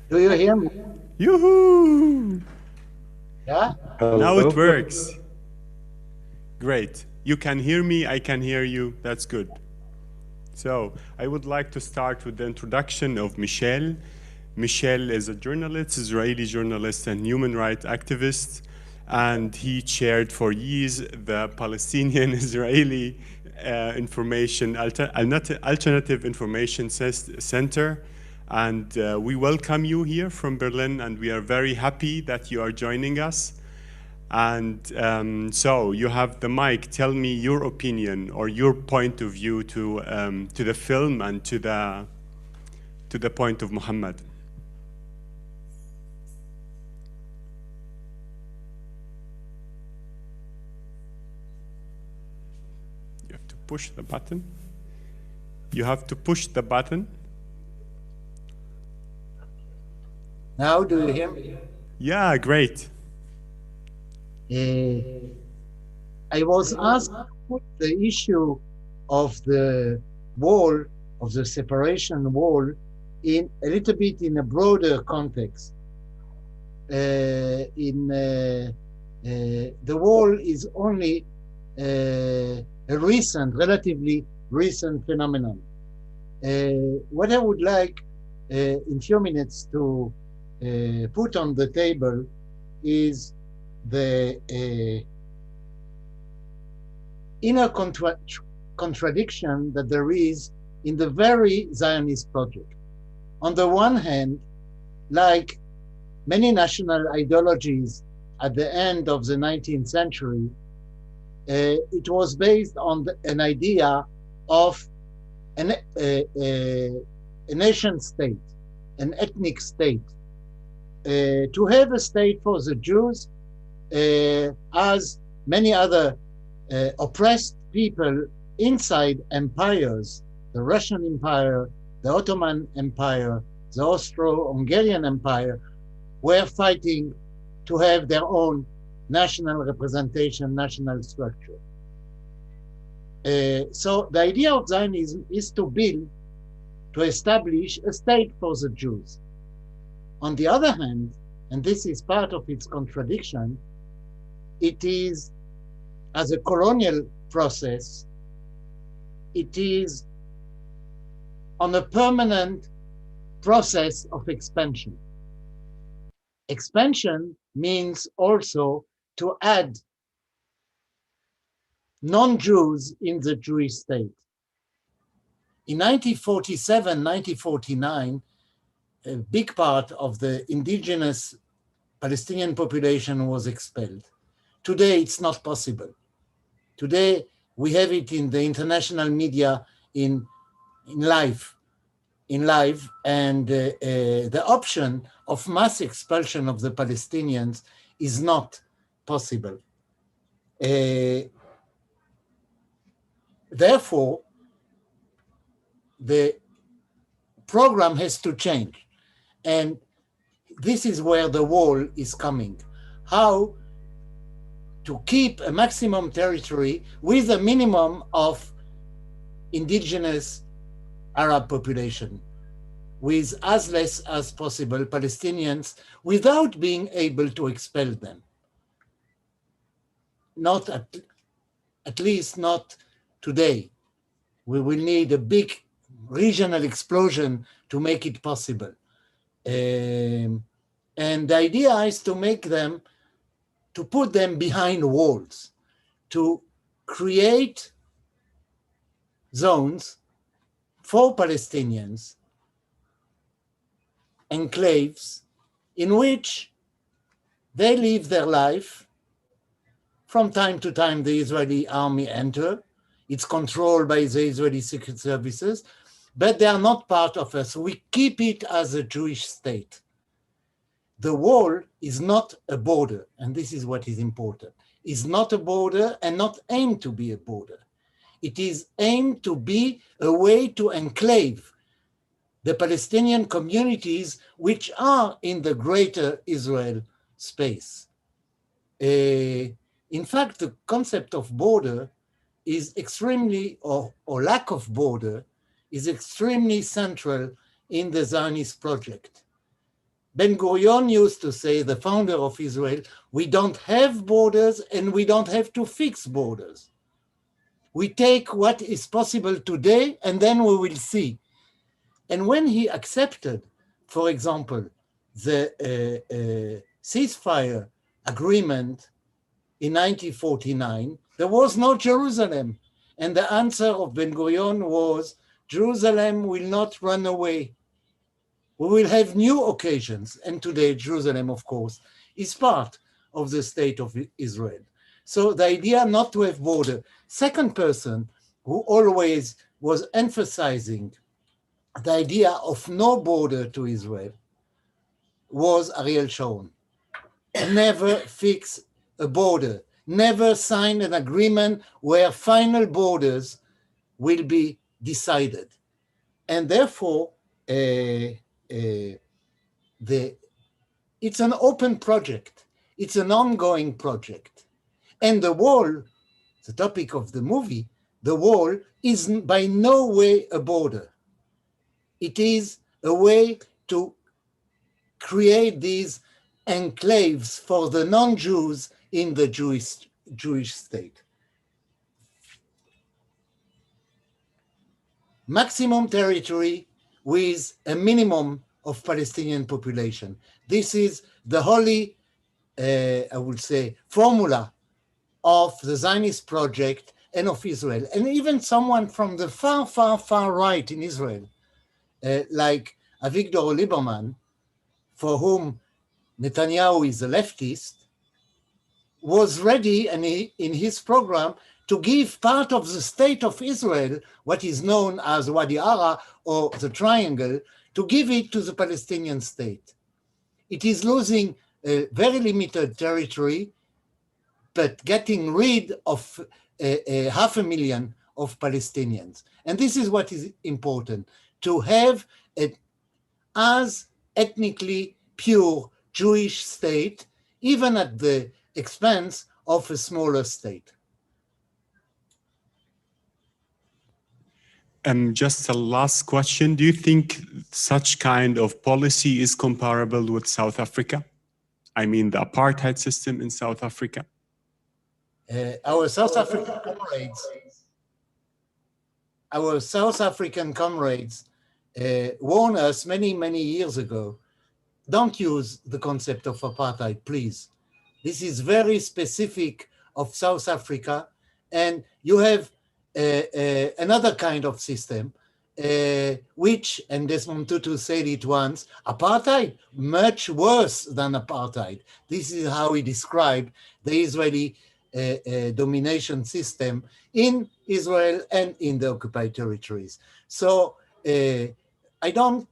Do you hear me? Yoo-hoo! Yeah? Now it Hello. works. Great. You can hear me, I can hear you. That's good. So I would like to start with the introduction of Michel. Michel is a journalist, Israeli journalist and human rights activist, and he chaired for years the Palestinian-Israeli Alternative Information Center. And we welcome you here from Berlin, and we are very happy that you are joining us. And so you have the mic. Tell me your opinion or your point of view to the film and to the point of Mohammed. You have to push the button. You have to push the button. Now do you hear me? Yeah, great. I was asked to put the issue of the wall, of the separation wall, in a little bit in a broader context. The wall is only a relatively recent phenomenon. What I would like in few minutes to put on the table is the inner contradiction that there is in the very Zionist project. On the one hand, like many national ideologies at the end of the 19th century, it was based on an idea of a nation state, an ethnic state. To have a state for the Jews, as many other oppressed people inside empires, the Russian Empire, the Ottoman Empire, the Austro-Hungarian Empire, were fighting to have their own national representation, national structure. So the idea of Zionism is to establish a state for the Jews. On the other hand, and this is part of its contradiction, it is, as a colonial process, it is on a permanent process of expansion. Expansion means also to add non-Jews in the Jewish state. In 1947, 1949, a big part of the indigenous Palestinian population was expelled. Today, it's not possible. Today, we have it in the international media in live, and the option of mass expulsion of the Palestinians is not possible. Therefore, the program has to change. And this is where the wall is coming. How to keep a maximum territory with a minimum of indigenous Arab population, with as less as possible Palestinians, without being able to expel them. Not at least not today. We will need a big regional explosion to make it possible. And the idea is to put them behind walls, to create zones for Palestinians, enclaves, in which they live their life. From time to time, the Israeli army enter. It's controlled by the Israeli secret services, but they are not part of us. We keep it as a Jewish state. The wall is not a border, and this is what is important. It's not a border and not aimed to be a border. It is aimed to be a way to enclave the Palestinian communities which are in the greater Israel space. In fact, the concept of border is extremely, or lack of border, is extremely central in the Zionist project. Ben-Gurion used to say, the founder of Israel, we don't have borders and we don't have to fix borders. We take what is possible today and then we will see. And when he accepted, for example, the ceasefire agreement in 1949, there was no Jerusalem. And the answer of Ben-Gurion was, Jerusalem will not run away. We will have new occasions. And today, Jerusalem, of course, is part of the state of Israel. So the idea not to have border. Second person who always was emphasizing the idea of no border to Israel was Ariel Sharon. Never fix a border, never sign an agreement where final borders will be decided. And therefore, it's an open project. It's an ongoing project. And the wall, the topic of the movie, the wall is by no way a border. It is a way to create these enclaves for the non-Jews in the Jewish state. Maximum territory with a minimum of Palestinian population. This is the holy, I would say, formula of the Zionist project and of Israel. And even someone from the far, far, far right in Israel, like Avigdor Lieberman, for whom Netanyahu is a leftist, was ready and in his program to give part of the state of Israel, what is known as Wadi Ara or the Triangle, to give it to the Palestinian state. It is losing a very limited territory, but getting rid of 500,000 of Palestinians. And this is what is important, to have an as ethnically pure Jewish state, even at the expense of a smaller state. Just a last question. Do you think such kind of policy is comparable with South Africa? I mean, the apartheid system in South Africa? Our South African comrades warned us many, many years ago, don't use the concept of apartheid, please. This is very specific of South Africa, and you have another kind of system, which, and Desmond Tutu said it once, apartheid, much worse than apartheid. This is how he described the Israeli domination system in Israel and in the occupied territories. So I don't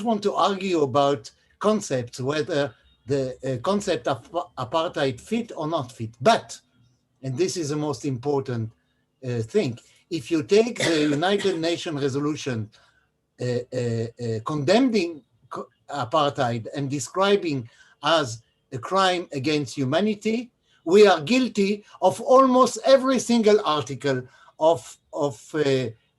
want to argue about concepts, whether the concept of apartheid fit or not fit. But, and this is the most important thing, if you take the United Nations resolution condemning apartheid and describing as a crime against humanity, we are guilty of almost every single article of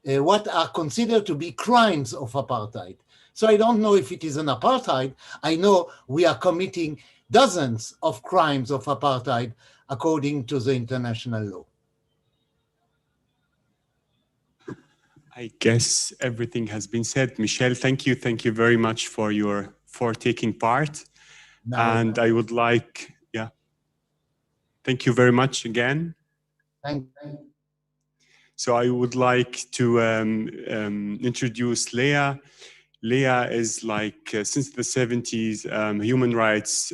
what are considered to be crimes of apartheid. So I don't know if it is an apartheid. I know we are committing dozens of crimes of apartheid according to the international law. I guess everything has been said. Michel, thank you. Thank you very much for taking part. And I would like, thank you very much again. Thank you. So I would like to introduce Leah. Leah is like, since the 70s, human rights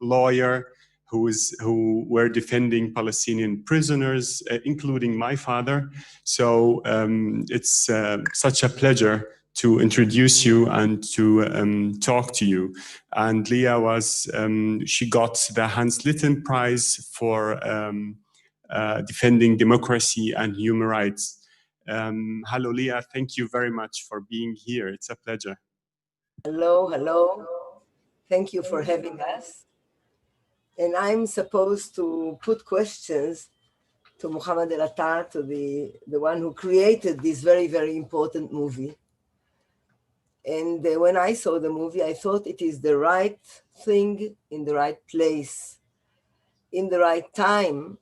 lawyer who were defending Palestinian prisoners, including my father. So it's such a pleasure to introduce you and to talk to you. And Leah she got the Hans Litten Prize for defending democracy and human rights. Hello, Leah. Thank you very much for being here. It's a pleasure. Hello. Thank you for having us. And I'm supposed to put questions to Mohammed Lattar, to the one who created this very, very important movie. And when I saw the movie, I thought it is the right thing in the right place, in the right time.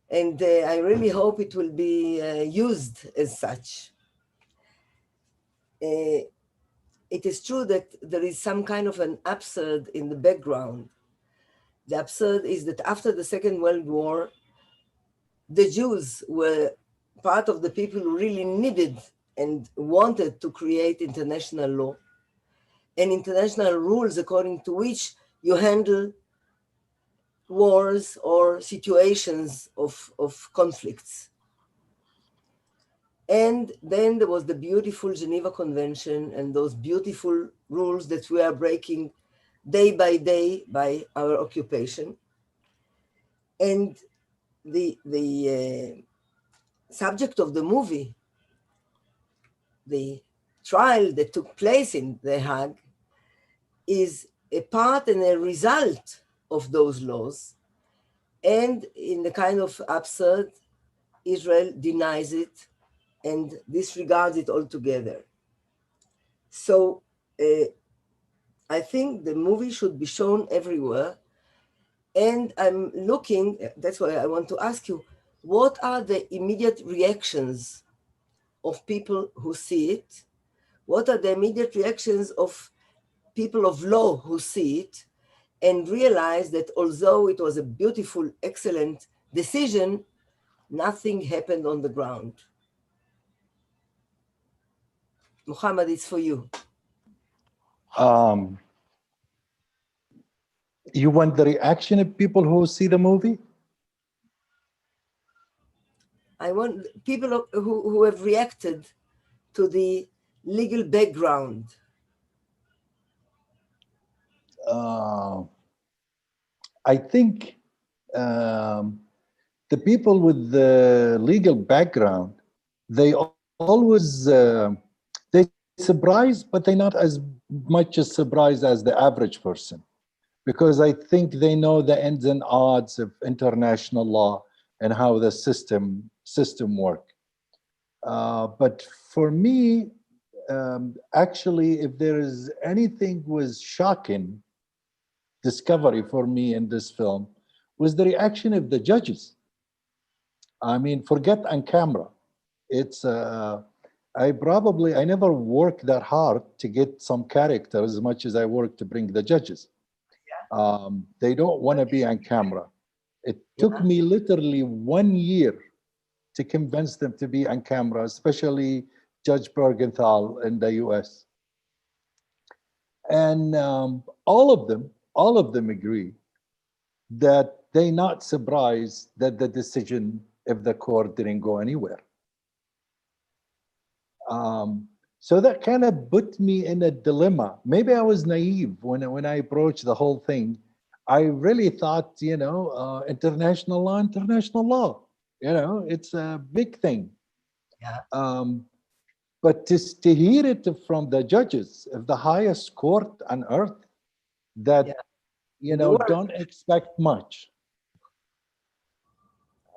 And I really hope it will be used as such. It is true that there is some kind of an absurd in the background. The absurd is that after the Second World War, the Jews were part of the people who really needed and wanted to create international law and international rules according to which you handle wars or situations of conflicts. And then there was the beautiful Geneva Convention and those beautiful rules that we are breaking day by our occupation. And the subject of the movie, the trial that took place in The Hague, is a part and a result of those laws. And in the kind of absurd, Israel denies it and disregards it altogether. So I think the movie should be shown everywhere. And I'm looking, that's why I want to ask you, what are the immediate reactions of people who see it? What are the immediate reactions of people of law who see it and realize that although it was a beautiful, excellent decision, nothing happened on the ground? Mohammed, it's for you. You want the reaction of people who see the movie? I want people who have reacted to the legal background. I think the people with the legal background, they always, they surprise, but they're not as much as surprised as the average person, because I think they know the ins and outs of international law and how the system work. But for me, actually, if there is anything was shocking discovery for me in this film, was the reaction of the judges. I mean, forget on camera. It's I never worked that hard to get some character as much as I worked to bring the judges. They don't want to be on camera. It took me literally 1 year to convince them to be on camera, especially Judge Bergenthal in the US. And all of them agree that they're not surprised that the decision of the court didn't go anywhere. So that kind of put me in a dilemma. Maybe I was naive when I approached the whole thing. I really thought, international law, it's a big thing. Yeah. But to hear it from the judges of the highest court on earth that, don't expect much.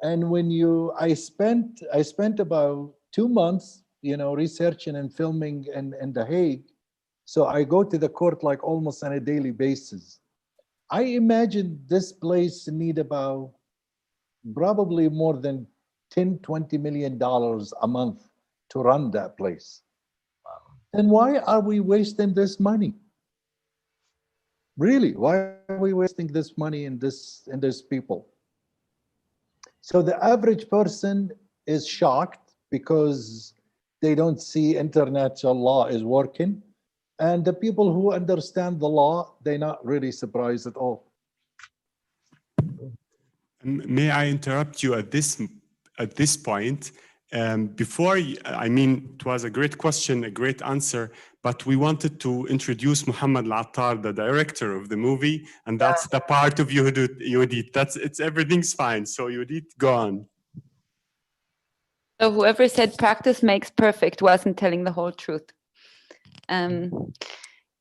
And when I spent about 2 months, researching and filming in The Hague. So I go to the court like almost on a daily basis. I imagine this place need about probably more than $10-20 million a month to run that place. Wow. Then why are we wasting this money? Really, why are we wasting this money in this people? So the average person is shocked because they don't see international law is working. And the people who understand the law, they're not really surprised at all. May I interrupt you at this point? Before, it was a great question, a great answer, but we wanted to introduce Mohammed Lattar, the director of the movie, and that's the part of Yehudit. Everything's fine. So Yehudit, go on. So whoever said practice makes perfect wasn't telling the whole truth.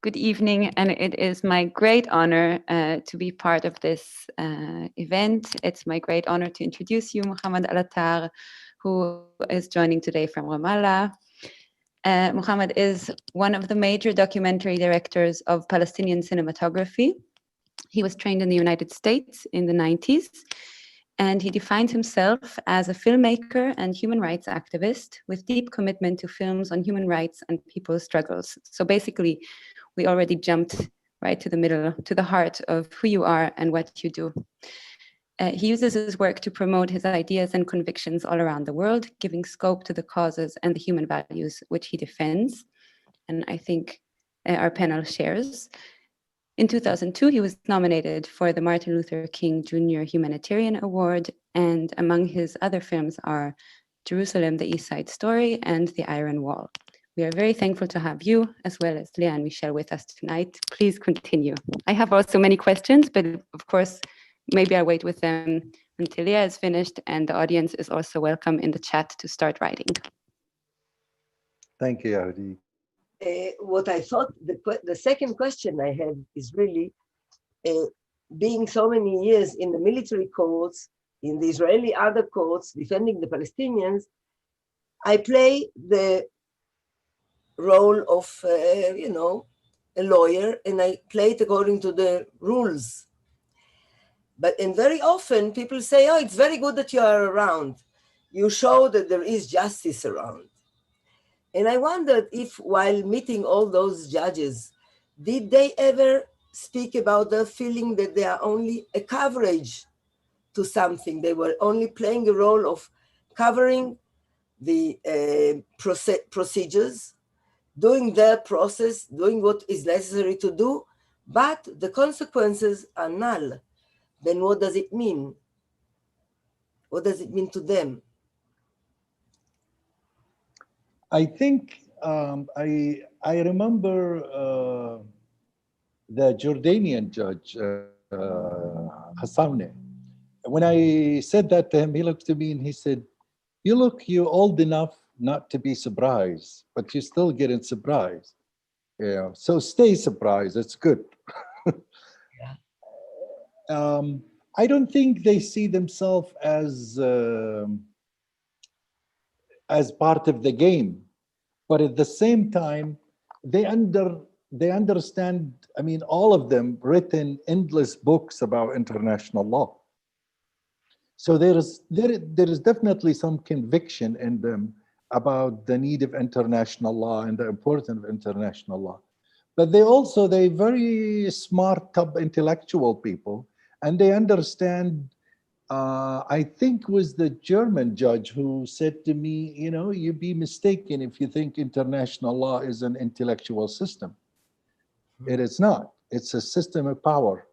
Good evening, and it is my great honor to be part of this event. It's my great honor to introduce you, Mohammed Alatar, who is joining today from Ramallah. Mohammed is one of the major documentary directors of Palestinian cinematography. He was trained in the United States in the 90s, and he defines himself as a filmmaker and human rights activist with deep commitment to films on human rights and people's struggles. So basically, we already jumped right to the middle, to the heart of who you are and what you do. He uses his work to promote his ideas and convictions all around the world, giving scope to the causes and the human values which he defends. And I think our panel shares. In 2002, he was nominated for the Martin Luther King Jr. Humanitarian Award, and among his other films are Jerusalem, the East Side Story, and The Iron Wall. We are very thankful to have you, as well as Leah and Michel, with us tonight. Please continue. I have also many questions, but of course, maybe I'll wait with them until Leah is finished, and the audience is also welcome in the chat to start writing. Thank you, Yahudi. What I thought, the second question I had is really, being so many years in the military courts, in the Israeli other courts, defending the Palestinians, I play the role of, a lawyer, and I play it according to the rules. And very often people say, oh, it's very good that you are around. You show that there is justice around. And I wondered if while meeting all those judges, did they ever speak about the feeling that they are only a coverage to something? They were only playing a role of covering the procedures, doing their process, doing what is necessary to do, but the consequences are null. Then what does it mean? What does it mean to them? I think I remember the Jordanian judge, Hassaune. When I said that to him, he looked at me and he said, you're old enough not to be surprised, but you're still getting surprised. Yeah, so stay surprised, it's good. Yeah. I don't think they see themselves as part of the game, but at the same time, they understand. I mean, all of them written endless books about international law. So there is definitely some conviction in them about the need of international law and the importance of international law. But they're very smart, top intellectual people, and they understand. I think it was the German judge who said to me, you'd be mistaken if you think international law is an intellectual system. It is not. It's a system of power.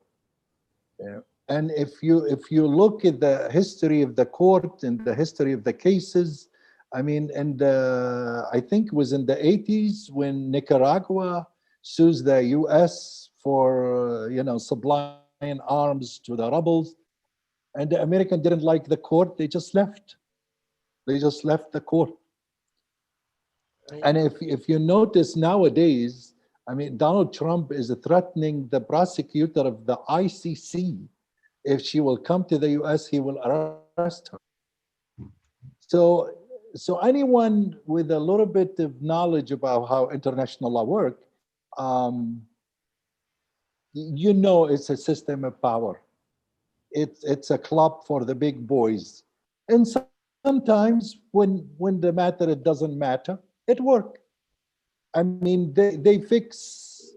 And if you look at the history of the court and the history of the cases, I mean, and I think it was in the 80s when Nicaragua sues the U.S. for supplying arms to the rebels. And the American didn't like the court, they just left. They just left the court. Right. And if you notice nowadays, I mean, Donald Trump is threatening the prosecutor of the ICC. If she will come to the US, he will arrest her. So anyone with a little bit of knowledge about how international law works, it's a system of power. It's a club for the big boys. And sometimes when the matter, it doesn't matter, it works. I mean, they fix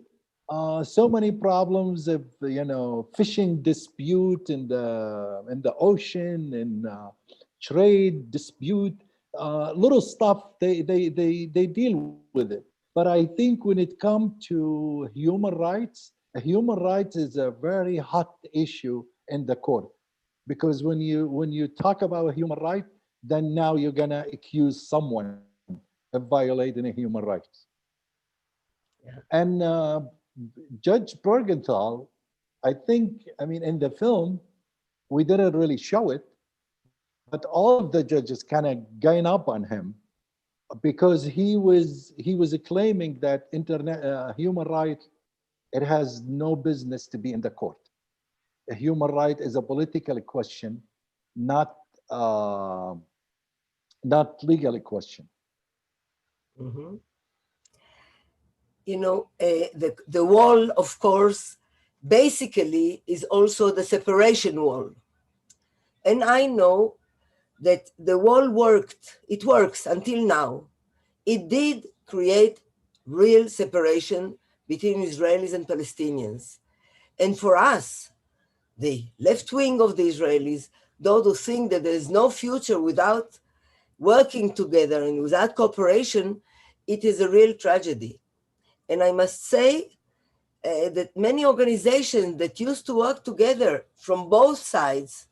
so many problems of, fishing dispute in the ocean and trade dispute, little stuff, they deal with it. But I think when it comes to human rights is a very hot issue in the court, because when you talk about human rights, then now you're gonna accuse someone of violating human rights. Yeah. And Judge Bergenthal, I think, I mean, in the film, we didn't really show it, but all of the judges kind of gang up on him because he was claiming that human rights, it has no business to be in the court. A human right is a political question, not legal question. Mm-hmm. the wall, of course, basically is also the separation wall. And I know that the wall worked, it works until now. It did create real separation between Israelis and Palestinians. And for us, the left wing of the Israelis, those who think that there is no future without working together and without cooperation, it is a real tragedy. And I must say that many organizations that used to work together from both sides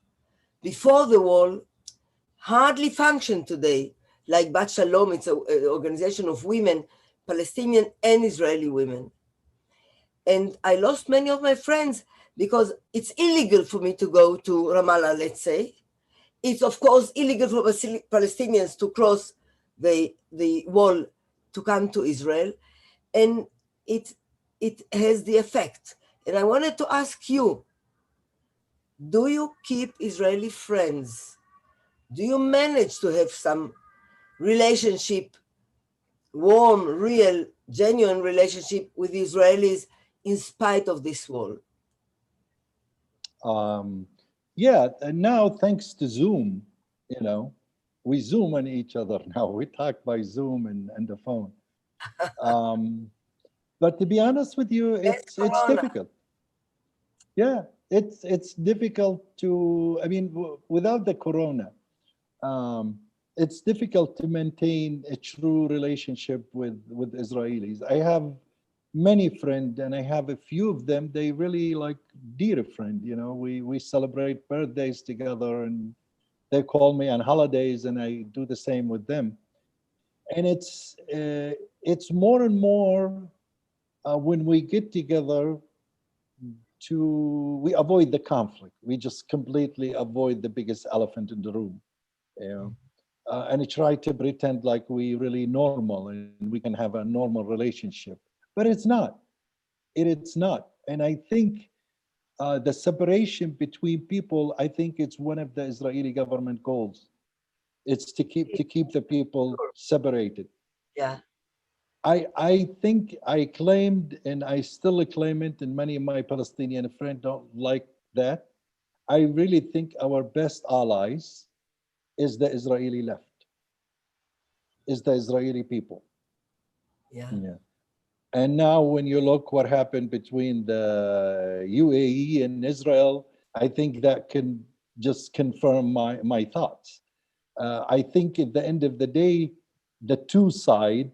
before the wall hardly function today, like Bat Shalom, it's an organization of women, Palestinian and Israeli women. And I lost many of my friends because it's illegal for me to go to Ramallah, let's say. It's, of course, illegal for Palestinians to cross the wall to come to Israel. And it has the effect. And I wanted to ask you, do you keep Israeli friends? Do you manage to have some relationship, warm, real, genuine relationship with Israelis in spite of this wall? Yeah, and now thanks to Zoom, we Zoom on each other now. We talk by Zoom and the phone. But to be honest with you, it's difficult. Yeah, it's difficult to. I mean, without the corona, it's difficult to maintain a true relationship with Israelis. I have many friends, and I have a few of them. They really like dear friend. We celebrate birthdays together, and they call me on holidays, and I do the same with them. And it's more and more when we get together. We avoid the conflict. We just completely avoid the biggest elephant in the room, and try to pretend like we really normal and we can have a normal relationship. But it's not. It's not. And I think the separation between people, I think it's one of the Israeli government goals. It's to keep the people separated. Yeah. I think I claimed, and I still claim it, and many of my Palestinian friends don't like that. I really think our best allies is the Israeli left, is the Israeli people. Yeah. And now when you look what happened between the UAE and Israel, I think that can just confirm my thoughts. I think at the end of the day, the two sides,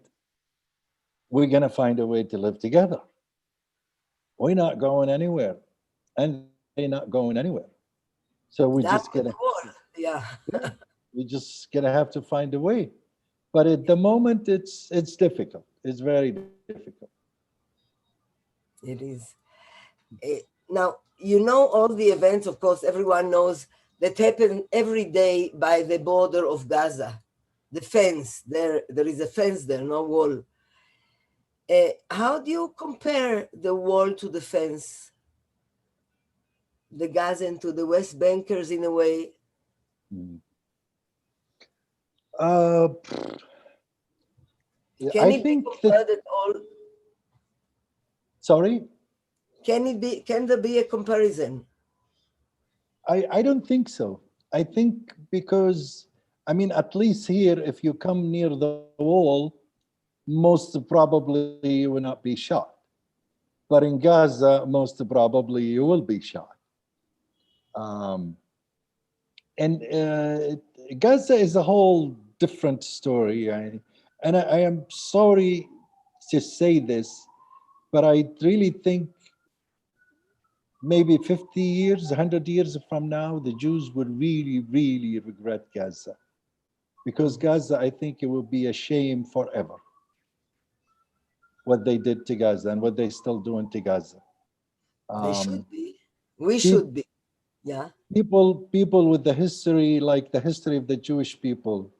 we're going to find a way to live together. We're not going anywhere, and they're not going anywhere. So we're just going to, we're just going to have to find a way. But at the moment, it's difficult. It's very difficult. It is. Now, all the events, of course, everyone knows that happen every day by the border of Gaza. The fence, there is a fence there, no wall. How do you compare the wall to the fence? The Gazan to the West Bankers in a way? Can it be compared at all? Sorry? Can there be a comparison? I don't think so. I think because, at least here, if you come near the wall, most probably you will not be shot. But in Gaza, most probably you will be shot. Gaza is a whole different story. I am sorry to say this, but I really think maybe 50 years, 100 years from now, the Jews will really, really regret Gaza. Because Gaza, I think it will be a shame forever, what they did to Gaza and what they're still doing to Gaza. They should be. We should be. Yeah. People with the history, like the history of the Jewish people,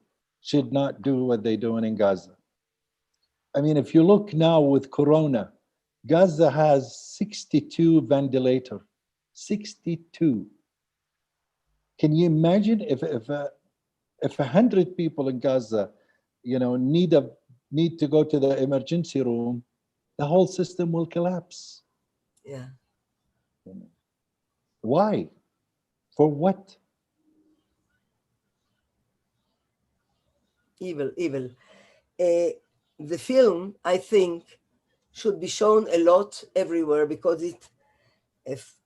should not do what they're doing in Gaza. If you look now with Corona, Gaza has 62 ventilators. 62. Can you imagine if 100 people in Gaza, need to go to the emergency room, the whole system will collapse. Yeah. Why? For what? Evil, evil. The film, I think, should be shown a lot everywhere because it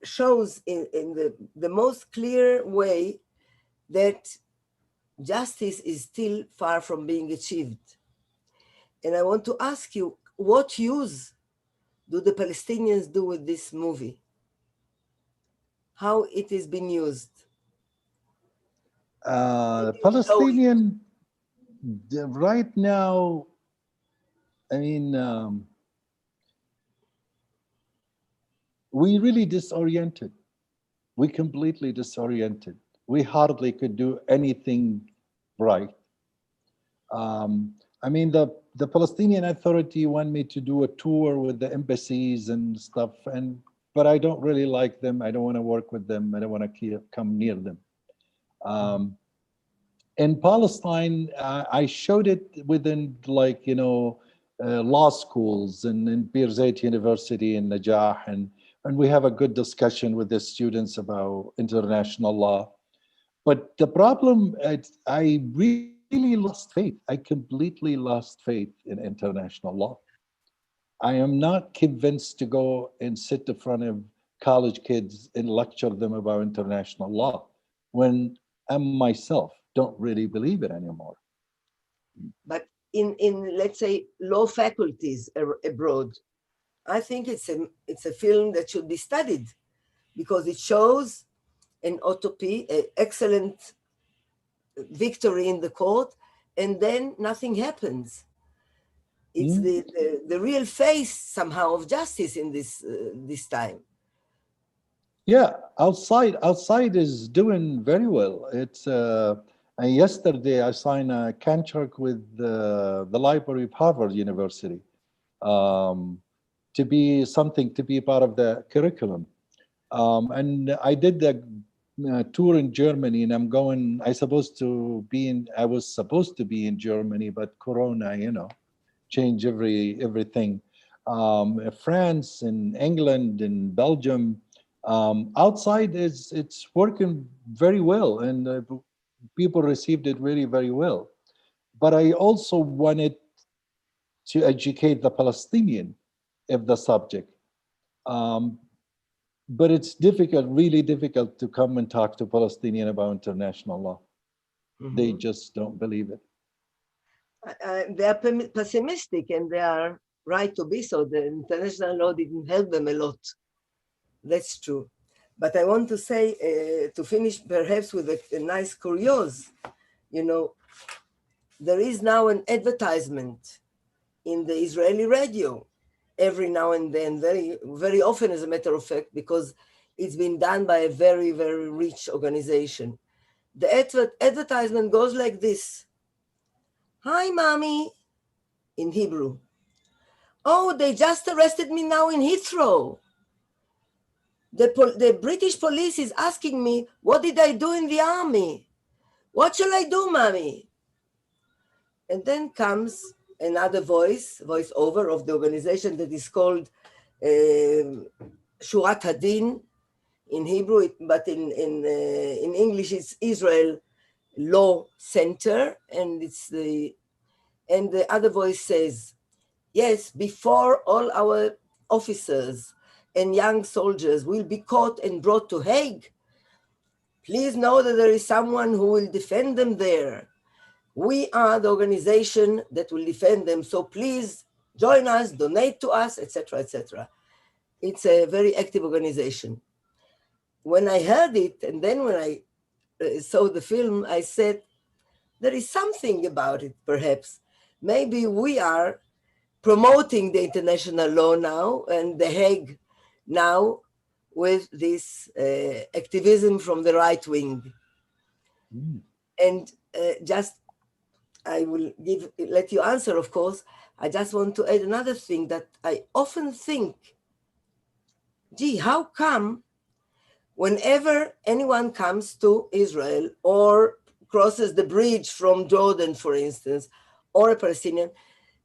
shows in the most clear way that justice is still far from being achieved. And I want to ask you, what use do the Palestinians do with this movie? How it is being used? Palestinian, right now, I mean, we really disoriented. We completely disoriented. We hardly could do anything right. I mean, the Palestinian Authority want me to do a tour with the embassies and stuff, but I don't really like them. I don't want to work with them. I don't want to come near them. In Palestine, I showed it within, like, law schools and in Birzeit University in Najah, and we have a good discussion with the students about international law. But the problem, I really lost faith. I completely lost faith in international law. I am not convinced to go and sit in front of college kids and lecture them about international law when I myself don't really believe it anymore. But in let's say law faculties abroad, I think it's a film that should be studied because it shows an utopia, an excellent victory in the court, and then nothing happens. It's the real face somehow of justice in this time. Yeah, outside is doing very well. It's yesterday I signed a contract with the Library of Harvard University to be part of the curriculum. And I did the tour in Germany, and I was supposed to be in Germany, but Corona, changed everything. France and England and Belgium. Outside it's working very well, and people received it really very well. But I also wanted to educate the Palestinian of the subject. But it's difficult, really difficult, to come and talk to Palestinian about international law. Mm-hmm. They just don't believe it. They are pessimistic, and they are right to be so. The international law didn't help them a lot. That's true. But I want to say, to finish perhaps with a nice curios, there is now an advertisement in the Israeli radio every now and then, very, very often, as a matter of fact, because it's been done by a very, very rich organization. The advertisement goes like this. Hi, mommy, in Hebrew. Oh, they just arrested me now in Heathrow. The British police is asking me, what did I do in the army? What shall I do, mommy? And then comes another voiceover of the organization that is called Shurat Hadin in Hebrew, but in English it's Israel Law Center, and the other voice says, yes, before all our officers and young soldiers will be caught and brought to Hague, please know that there is someone who will defend them there. We are the organization that will defend them, so please join us, donate to us, etc., etc. It's a very active organization. When I heard it, and then when I saw the film, I said, there is something about it, perhaps. Maybe we are promoting the international law now and the Hague now with this activism from the right wing. And I will let you answer, of course. I just want to add another thing that I often think, gee, how come whenever anyone comes to Israel or crosses the bridge from Jordan, for instance, or a Palestinian,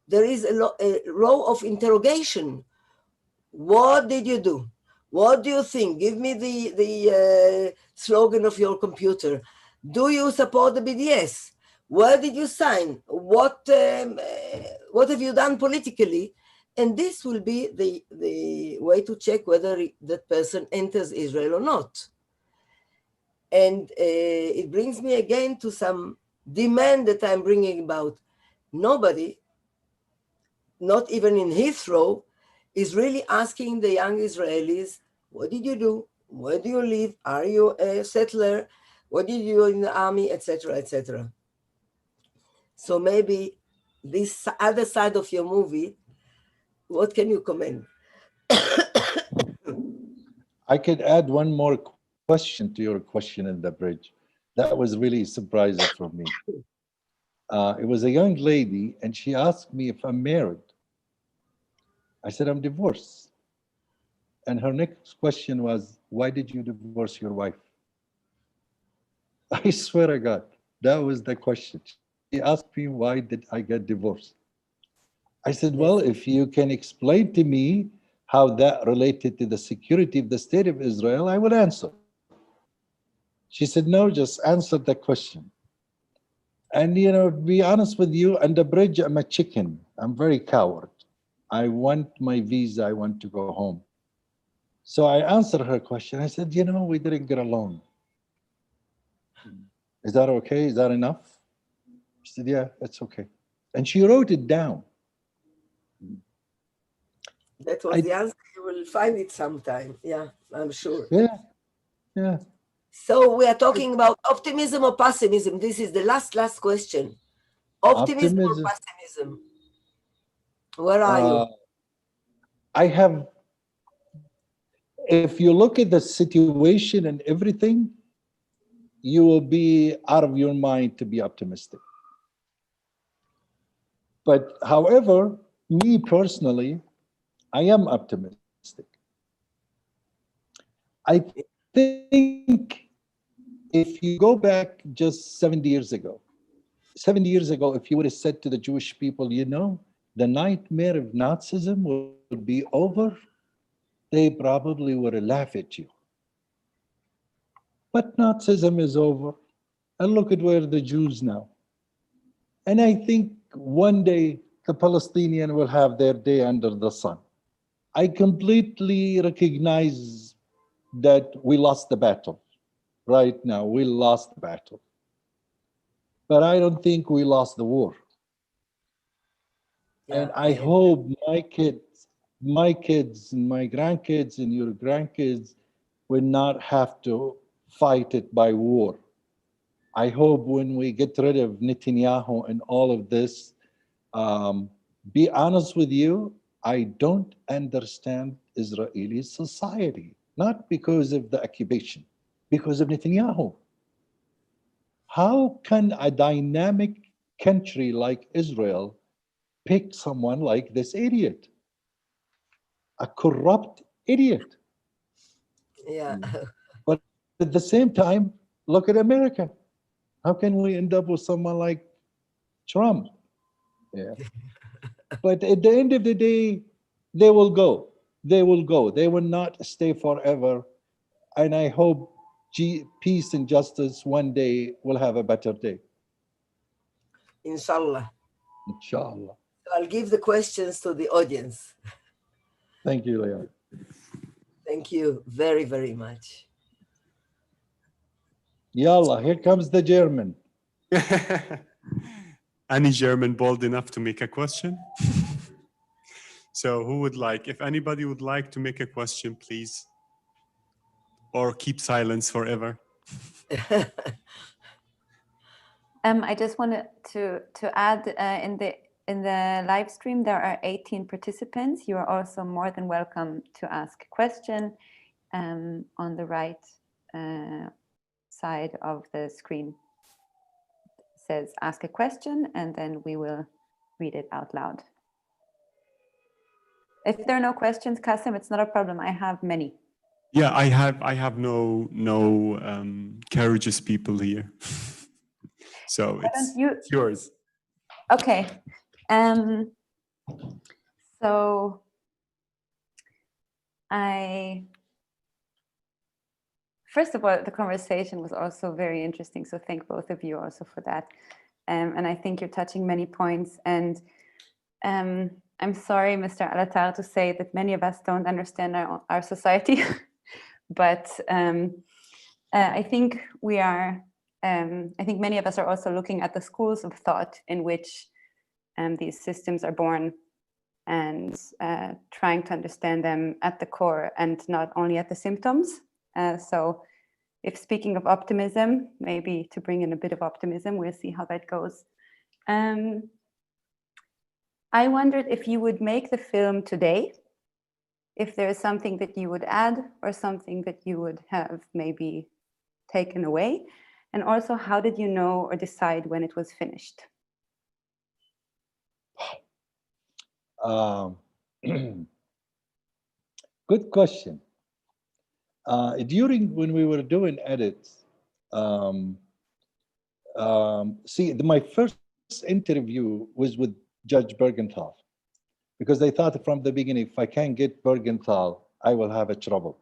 there is a row of interrogation. What did you do? What do you think? Give me the slogan of your computer. Do you support the BDS? Where did you sign? What have you done politically? And this will be the way to check whether that person enters Israel or not. And it brings me again to some demand that I'm bringing about. Nobody, not even in Heathrow, is really asking the young Israelis, what did you do? Where do you live? Are you a settler? What did you do in the army, etc., etc.? So maybe this other side of your movie, what can you comment? I could add one more question to your question in the bridge. That was really surprising for me. It was a young lady, and she asked me if I'm married. I said, I'm divorced. And her next question was, why did you divorce your wife? I swear to God, that was the question. She asked me, why did I get divorced? I said, well, if you can explain to me how that related to the security of the state of Israel, I will answer. She said, no, just answer the question. And, to be honest with you, on the bridge, I'm a chicken. I'm very coward. I want my visa. I want to go home. So I answered her question. I said, we didn't get along. Is that okay? Is that enough? She said, yeah, that's okay. And she wrote it down. That was the answer. You will find it sometime. Yeah, I'm sure. Yeah. So we are talking about optimism or pessimism. This is the last question. Optimism or pessimism? Where are you? If you look at the situation and everything, you will be out of your mind to be optimistic. But however, me personally, I am optimistic. I think if you go back just 70 years ago, if you would have said to the Jewish people, the nightmare of Nazism will be over, they probably would have laughed at you. But Nazism is over. And look at where the Jews now. And I think one day the Palestinian will have their day under the sun. I completely recognize that we lost the battle. Right now, we lost the battle. But I don't think we lost the war. Yeah, and I hope my kids, my grandkids, and your grandkids will not have to fight it by war. I hope when we get rid of Netanyahu and all of this, be honest with you, I don't understand Israeli society, not because of the occupation, because of Netanyahu. How can a dynamic country like Israel pick someone like this idiot? A corrupt idiot. Yeah. But at the same time, look at America. How can we end up with someone like Trump? Yeah. But at the end of the day, they will go. They will go. They will not stay forever. And I hope peace and justice one day will have a better day. Inshallah. Inshallah. I'll give the questions to the audience. Thank you, Leah. Thank you very, very much. Yallah, here comes the German. Any German bold enough to make a question? So who would like, if anybody would like to make a question, please. Or keep silence forever. I just wanted to add in the live stream, there are 18 participants. You are also more than welcome to ask a question on the right side of the screen. It says ask a question, and then we will read it out loud. If there are no questions, Qasim, it's not a problem. I have many. Yeah, I have no courageous people here. So it's yours. Okay. So first of all, the conversation was also very interesting. So thank both of you also for that. And I think you're touching many points. And I'm sorry, Mr. Alatar, to say that many of us don't understand our society, but I think we are. I think many of us are also looking at the schools of thought in which these systems are born, and trying to understand them at the core and not only at the symptoms. So if speaking of optimism, maybe to bring in a bit of optimism, we'll see how that goes. I wondered if you would make the film today, if there is something that you would add or something that you would have maybe taken away. And also, how did you know or decide when it was finished? Good question. During when we were doing edits, my first interview was with Judge Bergenthal, because I thought from the beginning, if I can't get Bergenthal, I will have a trouble.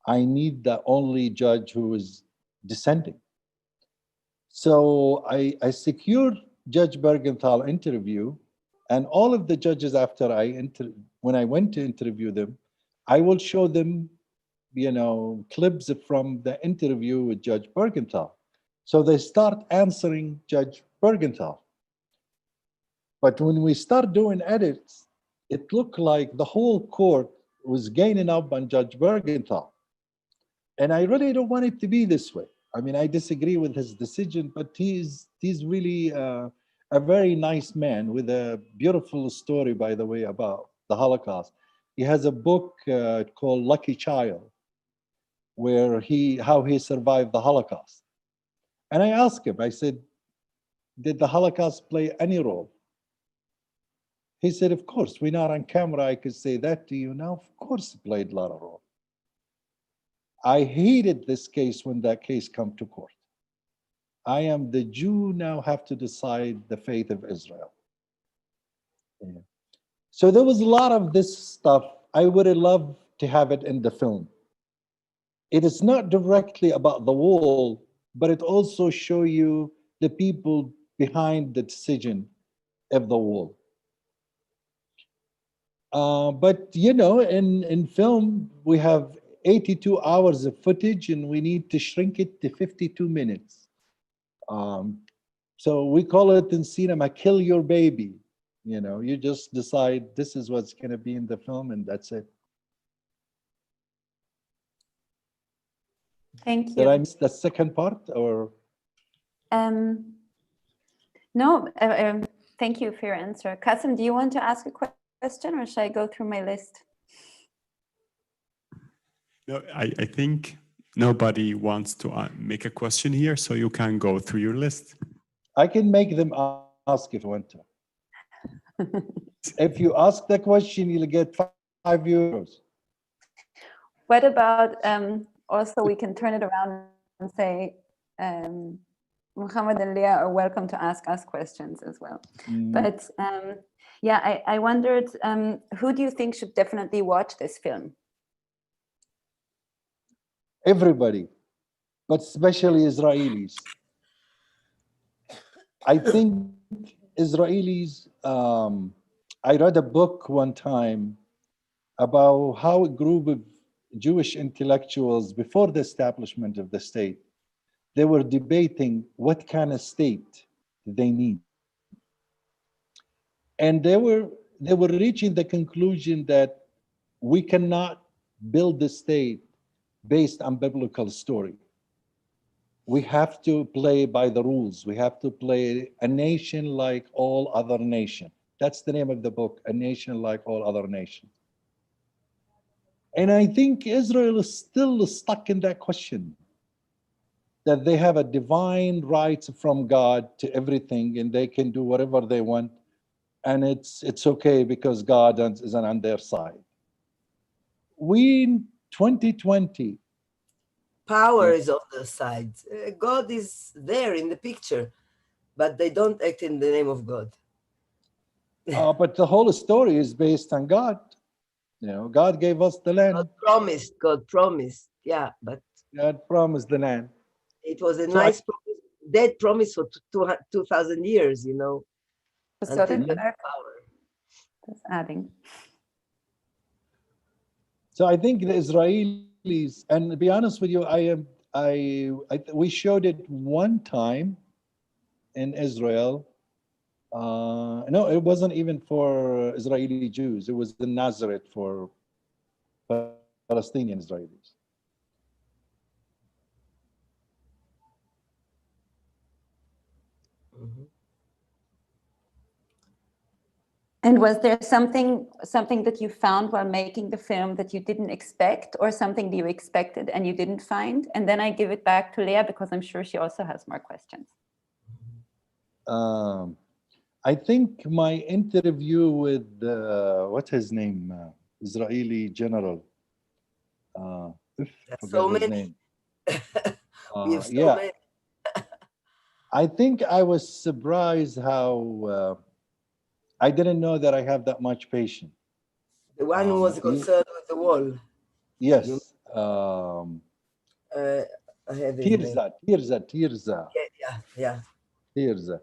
I need the only judge who is dissenting. So I secured Judge Bergenthal interview, and all of the judges after when I went to interview them, I will show them, clips from the interview with Judge Bergenthal. So they start answering Judge Bergenthal. But when we start doing edits, it looked like the whole court was gaining up on Judge Bergenthal. And I really don't want it to be this way. I mean, I disagree with his decision, but he's really a very nice man with a beautiful story, by the way, about the Holocaust. He has a book called Lucky Child, where how he survived the Holocaust. And I asked him, I said, did the Holocaust play any role? He said, of course, we're not on camera. I could say that to you now. Of course, it played a lot of role. I hated this case when that case come to court. I am the Jew, now have to decide the fate of Israel. Yeah. So there was a lot of this stuff. I would have loved to have it in the film. It is not directly about the wall, but it also show you the people behind the decision of the wall. But in film, we have 82 hours of footage and we need to shrink it to 52 minutes. So we call it in cinema, kill your baby. You just decide this is what's going to be in the film and that's it. Thank you. Did I miss the second part or? No, thank you for your answer. Qasim, do you want to ask a question or should I go through my list? No, I think nobody wants to make a question here, so you can go through your list. I can make them ask if you want to. If you ask the question, you'll get €5. What about, also we can turn it around and say, Mohammed and Leah are welcome to ask us questions as well. But yeah, I wondered, who do you think should definitely watch this film? Everybody, but especially Israelis. I think Israelis, I read a book one time about how a group of Jewish intellectuals before the establishment of the state, they were debating what kind of state they need. And they were reaching the conclusion that we cannot build the state based on biblical story. We have to play by the rules. We have to play a nation like all other nations. That's the name of the book, A Nation Like All Other Nations. And I think Israel is still stuck in that question, that they have a divine right from God to everything and they can do whatever they want. And it's okay because God is on their side. We in 2020. Power is on their side. God is there in the picture, but they don't act in the name of God. But the whole story is based on God. You know, God gave us the land. God promised, yeah, but God promised the land. it was a So I, nice promise, dead promise for 2,000 years, you know, until Besotted the werk, power. that's adding. so I think the Israelis, and to be honest with you, we showed it one time in Israel. No, it wasn't even for Israeli Jews. It was in Nazareth for Palestinian Israelis. Mhm. And was there something that you found while making the film that you didn't expect, or something that you expected and you didn't find? And then I give it back to Leah because I'm sure she also has more questions. I think my interview with what's his name, Israeli general. There's Forget so his many. name. We have so Yeah, many. I think I was surprised how I didn't know that I have that much patience. The one who was concerned with the wall. You, Yes, I have his name. Tirza. Yeah. Tirza.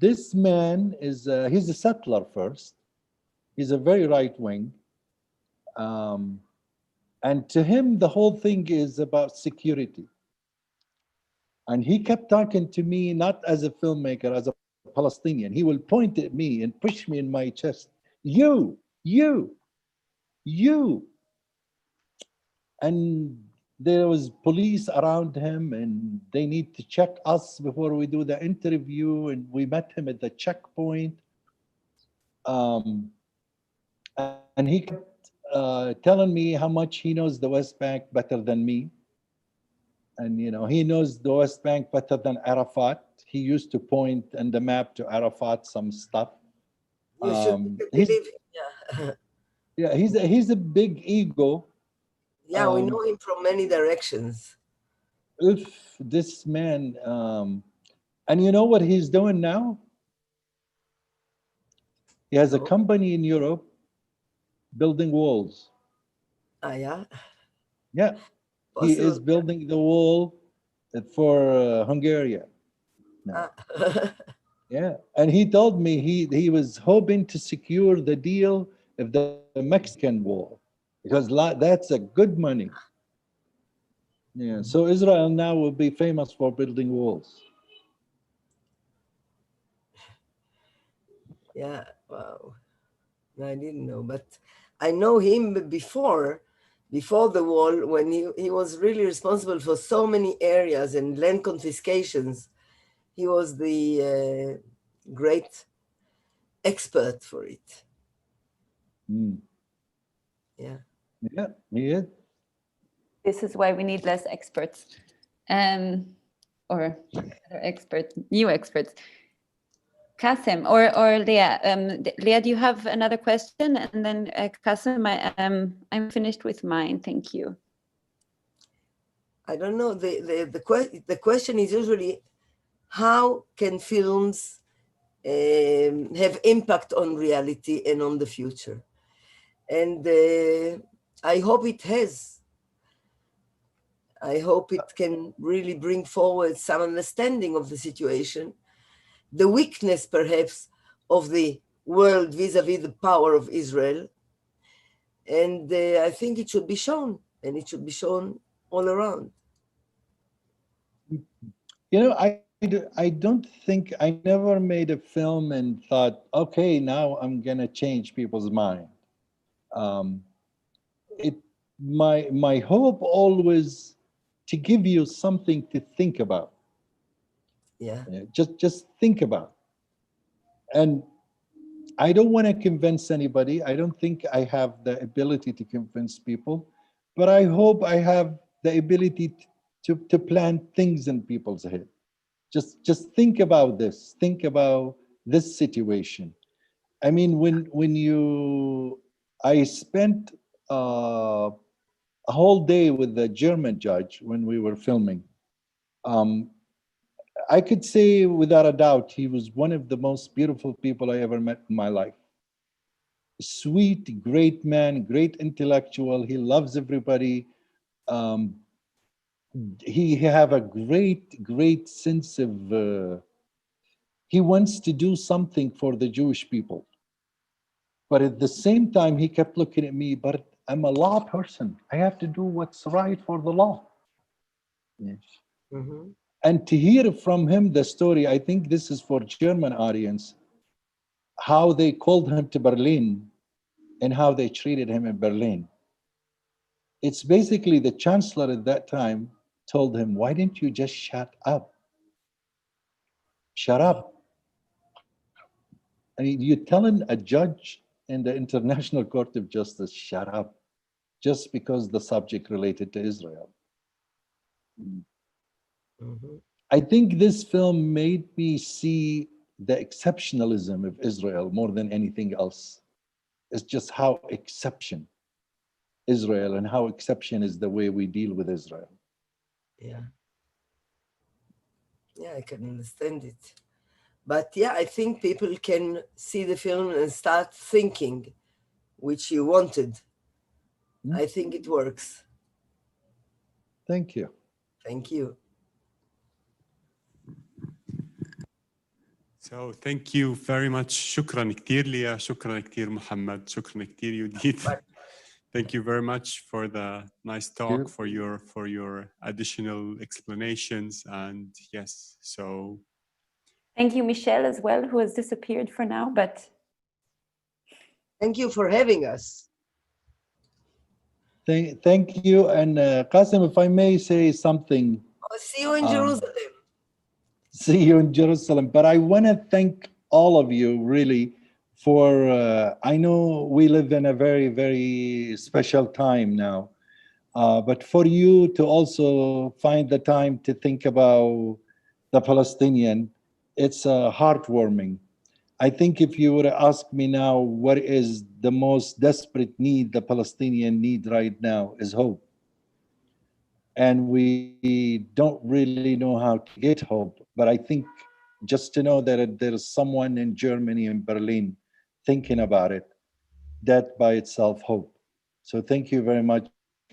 This man is he's a settler first. He's a very right wing, and to him the whole thing is about security. And he kept talking to me not as a filmmaker, as a Palestinian. He will point at me and push me in my chest. You. And there was police around him, and they need to check us before we do the interview. And we met him at the checkpoint. And he kept telling me how much he knows the West Bank better than me. And you know, he knows the West Bank better than Arafat. He used to point in the map to Arafat some stuff. You should He's believe him. Yeah. he's a big ego. Yeah, we know him from many directions. If this man, and you know what he's doing now? He has a No. company in Europe building walls. Yeah. Yeah, he is Possible. building the wall for Hungary now. Yeah, and he told me he was hoping to secure the deal of the Mexican wall because that's a good money. Yeah, so Israel now will be famous for building walls. Yeah. Wow. No, I didn't know, but I know him before the wall, when he was really responsible for so many areas and land confiscations. He was the great expert for it. Mm. Yeah. Yeah, he is. This is why we need less experts, or other experts, new experts. Kasim or Leah. Leah, do you have another question? And then Kasim, I'm finished with mine. Thank you. I don't know. The question is usually, how can films have impact on reality and on the future? And I hope it has. I hope it can really bring forward some understanding of the situation, the weakness perhaps of the world vis-a-vis the power of Israel. And I think it should be shown, and it should be shown all around. You know, I don't think I never made a film and thought, okay, now I'm gonna change people's mind. Um, it my hope always to give you something to think about. Yeah. Just think about. And I don't want to convince anybody. I don't think I have the ability to convince people, but I hope I have the ability to plant things in people's head. Just think about this. Think about this situation. I mean, I spent a whole day with the German judge when we were filming. Um, I could say without a doubt, he was one of the most beautiful people I ever met in my life. Sweet, great man, great intellectual. He loves everybody. He have a great sense of, he wants to do something for the Jewish people. But at the same time, he kept looking at me, but I'm a law person. I have to do what's right for the law. Yes. Mm-hmm. And to hear from him the story, I think this is for German audience, how they called him to Berlin and how they treated him in Berlin. It's basically the chancellor at that time told him, why didn't you just shut up? Shut up. I mean, you're telling a judge in the International Court of Justice, shut up, just because the subject related to Israel. Mm-hmm. I think this film made me see the exceptionalism of Israel more than anything else. It's just how exception Israel and how exception is the way we deal with Israel. Yeah. Yeah, I can understand it. But yeah, I think people can see the film and start thinking, which you wanted. I think it works. Thank you. Thank you. So thank you very much. شكرا كتير ليا، شكرا كتير محمد، شكرا كتير يوديت. Thank you very much for the nice talk, for your additional explanations, and yes, so. Thank you, Michel, as well, who has disappeared for now, but. Thank you for having us. Thank you. And Qasim, if I may say something. I'll see you in Jerusalem. See you in Jerusalem. But I want to thank all of you really for, I know we live in a very special time now, but for you to also find the time to think about the Palestinian, it's heartwarming. I think if you were to ask me now, what is the most desperate need the Palestinian need right now is hope. And we don't really know how to get hope. But I think just to know that there is someone in Germany, in Berlin, thinking about it, that by itself hope. So thank you very much,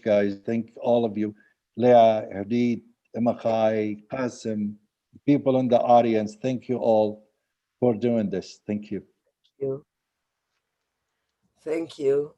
guys. Thank all of you. Leah, Hadid, Imakai, Qasim, people in the audience, thank you all for doing this. Thank you. Thank you. Thank you.